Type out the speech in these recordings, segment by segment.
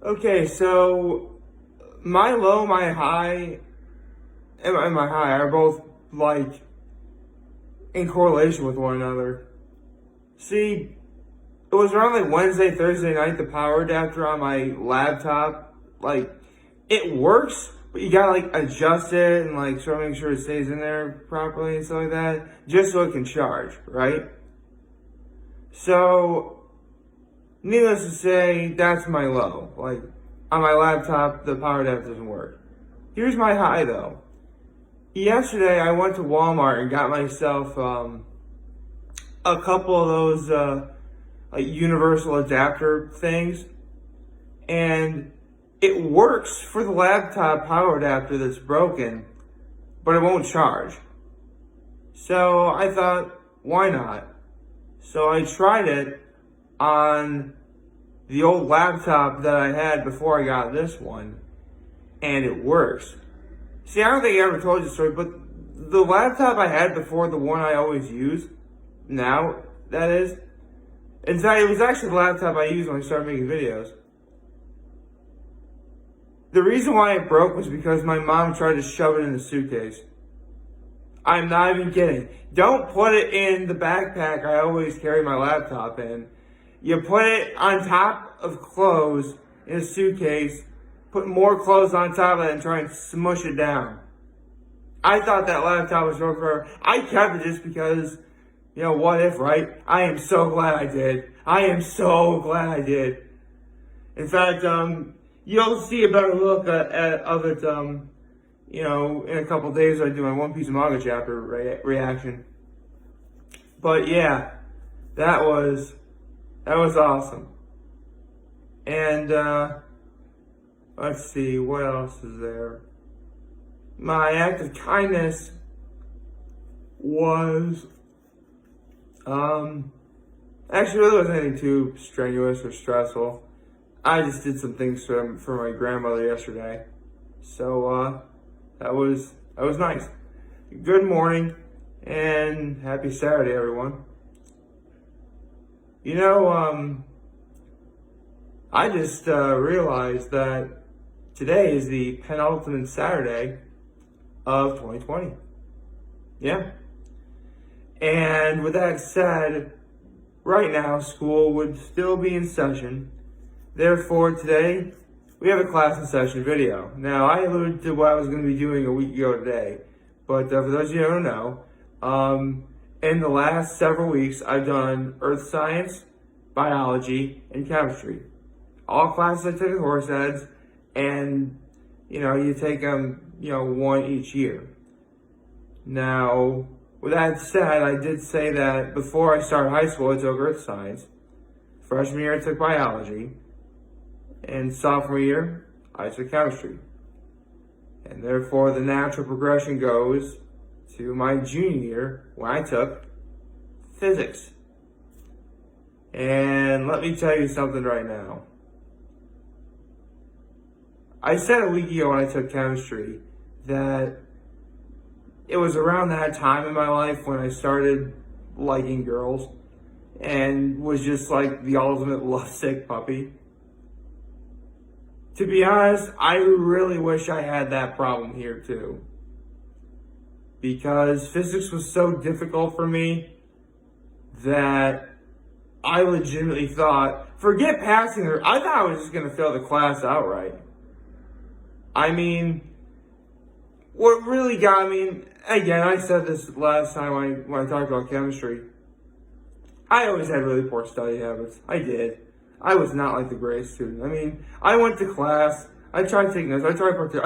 Okay, so my low, and my high are both like in correlation with one another. See, it was around like Wednesday, Thursday night, the power adapter on my laptop, like, it works, but you gotta like adjust it and like sort of make sure it stays in there properly and stuff like that, just so it can charge, right? So, needless to say, that's my low. Like, on my laptop, the power adapter doesn't work. Here's my high though. Yesterday, I went to Walmart and got myself a couple of those like universal adapter things, and it works for the laptop power adapter that's broken, but it won't charge. So I thought, why not? So I tried it on the old laptop that I had before I got this one, and it works. See, I don't think I ever told you the story, but the laptop I had before, the one I always use, now, that is, in fact, it was actually the laptop I used when I started making videos. The reason why it broke was because my mom tried to shove it in the suitcase. I'm not even kidding. Don't put it in the backpack I always carry my laptop in. You put it on top of clothes in a suitcase, put more clothes on top of it, and try and smush it down. I thought that laptop was broken forever. I kept it just because, what if, right? I am so glad I did. I am so glad I did. In fact, you'll see a better look of it, in a couple days I do my One Piece manga chapter reaction. But yeah, that was awesome. And, let's see, what else is there? My act of kindness was, actually, it wasn't anything too strenuous or stressful. I just did some things for my grandmother yesterday. So, that was nice. Good morning, and happy Saturday, everyone. I just realized that today is the penultimate Saturday of 2020. Yeah. And with that said, right now school would still be in session. Therefore, today we have a class in session video. Now, I alluded to what I was going to be doing a week ago today, but for those of you who don't know, in the last several weeks, I've done earth science, biology, and chemistry. All classes I took at Horseheads, and, you take them, one each year. Now, with that said, I did say that before I started high school, I took earth science. Freshman year, I took biology. And sophomore year, I took chemistry. And therefore, the natural progression goes to my junior year, when I took physics. And let me tell you something right now. I said a week ago when I took chemistry that it was around that time in my life when I started liking girls and was just like the ultimate lovesick puppy. To be honest, I really wish I had that problem here too. Because physics was so difficult for me that I legitimately thought, forget passing her, I thought I was just going to fail the class outright. I mean, what really got me, again, I said this last time when I talked about chemistry, I always had really poor study habits. I did. I was not like the greatest student. I mean, I went to class, I tried taking notes, I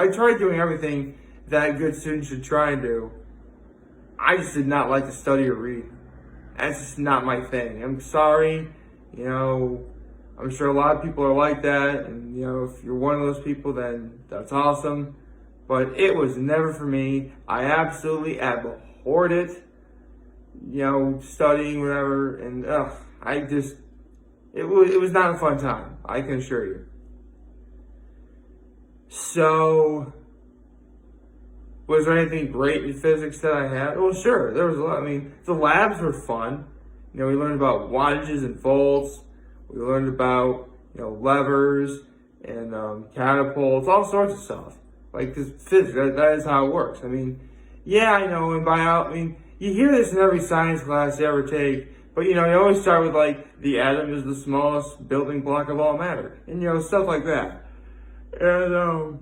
tried doing everything that a good student should try and do. I just did not like to study or read. That's just not my thing. I'm sorry, I'm sure a lot of people are like that, and if you're one of those people, then that's awesome. But it was never for me. I absolutely abhorred it, studying, whatever, and it was not a fun time, I can assure you. So, was there anything great in physics that I had? Well, sure, there was a lot. I mean, the labs were fun. We learned about wattages and volts. We learned about, levers and catapults, all sorts of stuff. Like, cause physics, that is how it works. I mean, yeah, I know, and you hear this in every science class you ever take, but you always start with like, the atom is the smallest building block of all matter, and stuff like that. And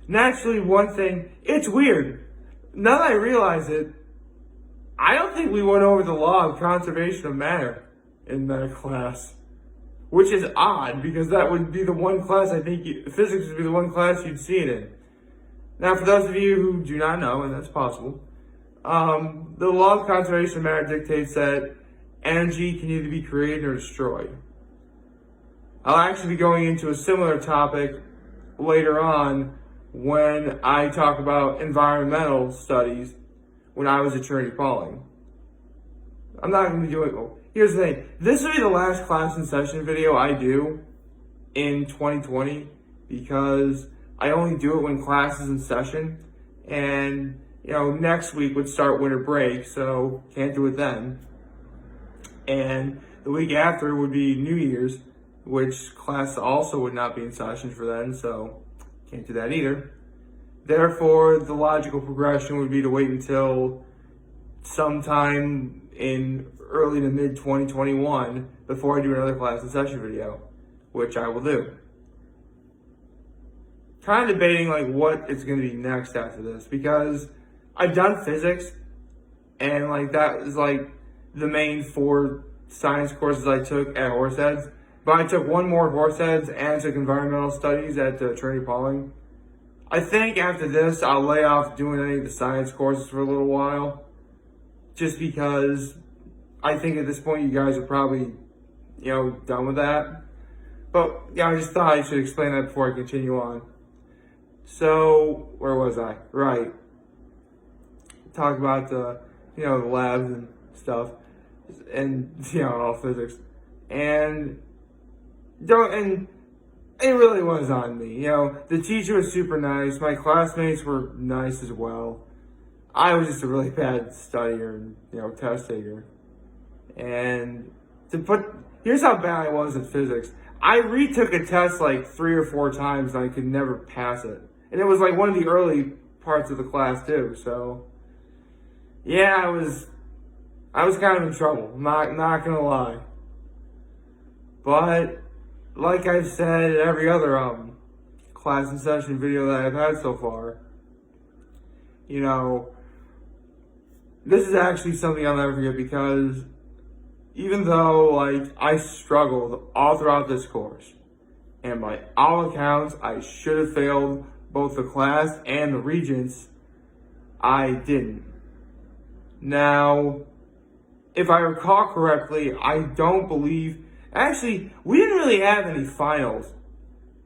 naturally, one thing, it's weird. Now that I realize it, I don't think we went over the law of conservation of matter in that class. Which is odd, because that would be the one class physics would be the one class you'd see it in. Now, for those of you who do not know, and that's possible, the law of conservation of matter dictates that energy can either be created or destroyed. I'll actually be going into a similar topic later on when I talk about environmental studies when I was at Trinity-Pawling. I'm not going to be doing... Here's the thing. This will be the last class in session video I do in 2020 because I only do it when class is in session. And, next week would start winter break, so can't do it then. And the week after would be New Year's, which class also would not be in session for then, so can't do that either. Therefore, the logical progression would be to wait until sometime in early to mid 2021 before I do another class in session video, which I will do. Kind of debating like what is going to be next after this, because I've done physics and like that was like the main 4 science courses I took at Horseheads, but I took one more Horseheads and I took environmental studies at Trinity-Pawling. I think after this I'll lay off doing any of the science courses for a little while, just because I think at this point you guys are probably, done with that. But yeah, I just thought I should explain that before I continue on. So, where was I? Right. Talk about the labs and stuff, and all physics, and it really was on me. The teacher was super nice. My classmates were nice as well. I was just a really bad studier and, test taker. And here's how bad I was at physics. I retook a test like 3 or 4 times and I could never pass it. And it was like one of the early parts of the class too. So, yeah, I was kind of in trouble. Not gonna lie. But, like I've said in every other class and session video that I've had so far, this is actually something I'll never forget, because even though like I struggled all throughout this course, and by all accounts I should have failed both the class and the regents, I didn't. Now, if I recall correctly, I don't believe... Actually, we didn't really have any finals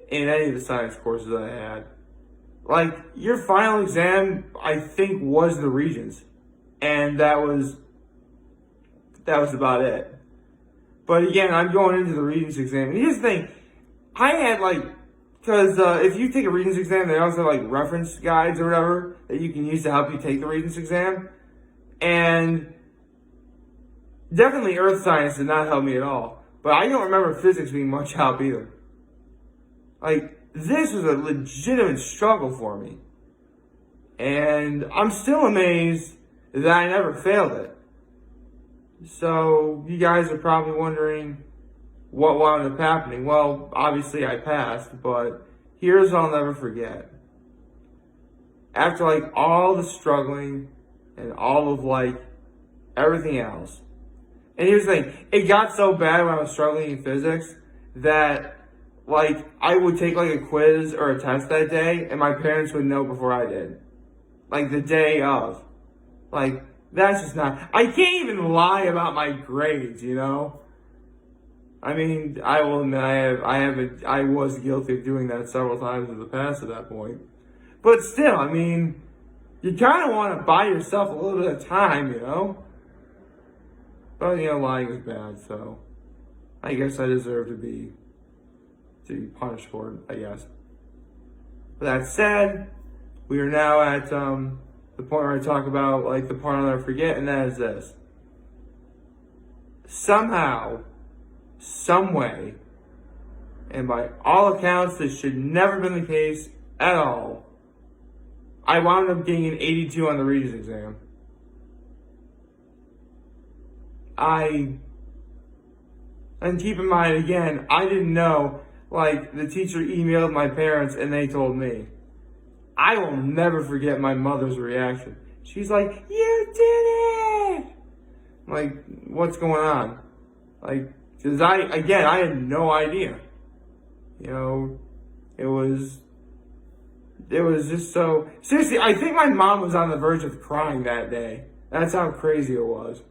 in any of the science courses that I had. Like, your final exam, I think, was the regents. And that was about it. But again, I'm going into the regents exam. And here's the thing. I had because if you take a regents exam, they also have reference guides or whatever that you can use to help you take the regents exam. And definitely earth science did not help me at all. But I don't remember physics being much help either. This was a legitimate struggle for me. And I'm still amazed that I never failed it. So, you guys are probably wondering what wound up happening. Well, obviously I passed, but here's what I'll never forget. After all the struggling and all of everything else. And here's the thing, it got so bad when I was struggling in physics that I would take a quiz or a test that day and my parents would know before I did. The day of. That's just not... I can't even lie about my grades, I mean, I will admit I was guilty of doing that several times in the past at that point. But still, I mean, you kind of want to buy yourself a little bit of time, But, lying is bad, so I guess I deserve to be punished for it, I guess. With that said, we are now at the point where I talk about the part I'll never forget, and that is this. Somehow, some way, And by all accounts, this should never have been the case at all. I wound up getting an 82 on the Regents exam. And keep in mind, again, I didn't know, like, the teacher emailed my parents and they told me. I will never forget my mother's reaction. She's like, "You did it!" I'm like, what's going on? Like, because I had no idea. You know, it was just so, seriously, I think my mom was on the verge of crying that day. That's how crazy it was.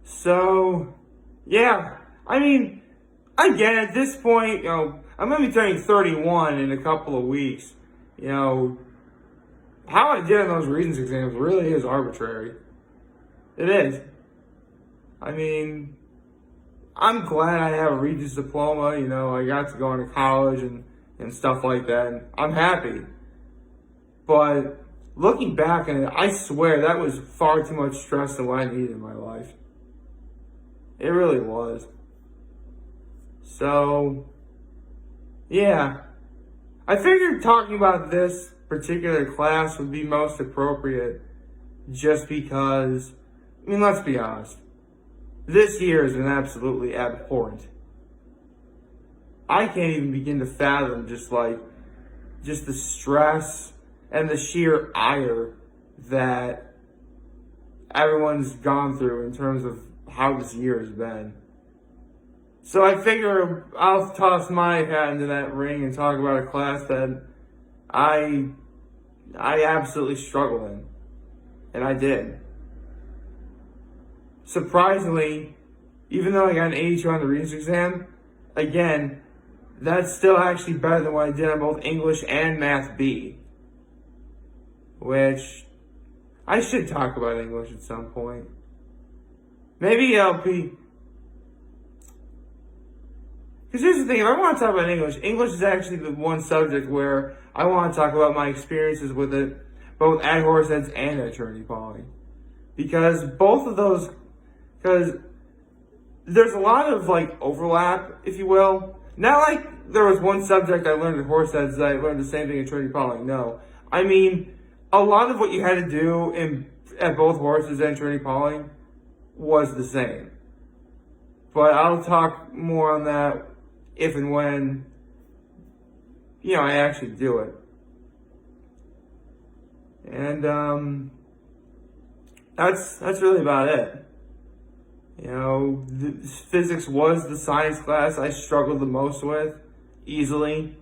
So, yeah, I mean, again, at this point, you know, I'm going to be turning 31 in a couple of weeks. You know, how I did on those Regents exams really is arbitrary. It is. I mean, I'm glad I have a Regents diploma. You know, I got to go into college and stuff like that. And I'm happy. But looking back on it, I swear that was far too much stress than what I needed in my life. It really was. So, yeah. I figured talking about this particular class would be most appropriate just because, I mean, let's be honest. This year has been absolutely abhorrent. I can't even begin to fathom just the stress and the sheer ire that everyone's gone through in terms of how this year has been. So I figure I'll toss my hat into that ring and talk about a class that I absolutely struggle in. And I did. Surprisingly, even though I got an 82 on the Regents exam, again, that's still actually better than what I did on both English and Math B. Which, I should talk about English at some point. Maybe LP. Because here's the thing, if I want to talk about English is actually the one subject where I want to talk about my experiences with it, both at Horseheads and at Trinity-Pawling. Because both of those, because there's a lot of like overlap, if you will. Not like there was one subject I learned at Horseheads that I learned the same thing at Trinity-Pawling. No. I mean, a lot of what you had to do at both Horseheads and Trinity-Pawling was the same. But I'll talk more on that if and when, you know, I actually do it. And that's really about it. You know, physics was the science class I struggled the most with, easily.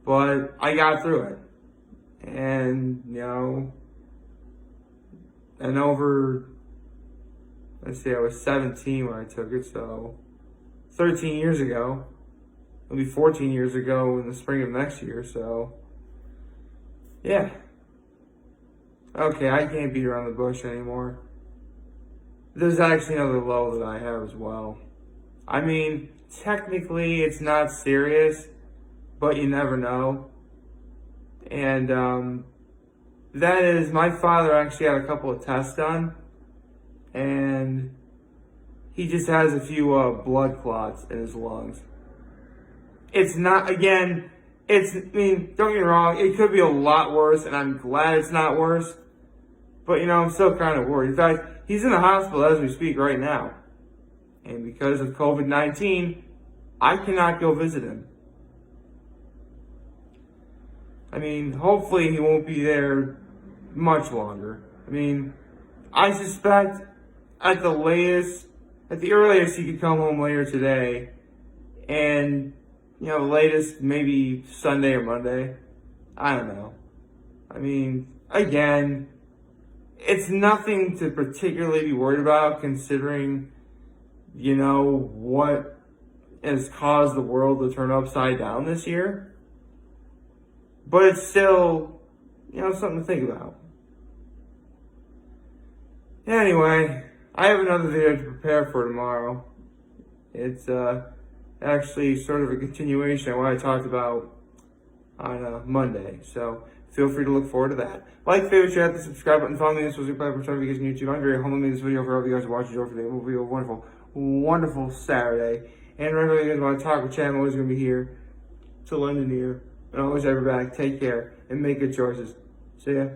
But I got through it. And, you know, and over, let's see, I was 17 when I took it, so 13 years ago. It'll be 14 years ago in the spring of next year, so yeah. Okay, I can't beat around the bush anymore. There's actually another low that I have as well. I mean, technically it's not serious, but you never know. And that is, my father actually had a couple of tests done, and he just has a few blood clots in his lungs. It's not, again, I mean, don't get me wrong, it could be a lot worse, and I'm glad it's not worse. But, you know, I'm still kind of worried. In fact, he's in the hospital as we speak right now. And because of COVID-19, I cannot go visit him. I mean, hopefully he won't be there much longer. I mean, I suspect at the earliest he could come home later today. And, you know, the latest maybe Sunday or Monday. I don't know. I mean, again, it's nothing to particularly be worried about considering, you know, what has caused the world to turn upside down this year. But it's still, you know, something to think about. Anyway, I have another video to prepare for tomorrow. It's actually sort of a continuation of what I talked about on Monday. So feel free to look forward to that. Like, favorite, share, hit the subscribe button, follow me on social media platforms, notifications on YouTube. I'm very humble to make this video for all of you guys watching. Enjoy for the video. Have a wonderful, wonderful Saturday. And remember, you guys want to talk with chat, I'm always going to be here to lend an ear. And always have your back. Take care and make good choices. See ya.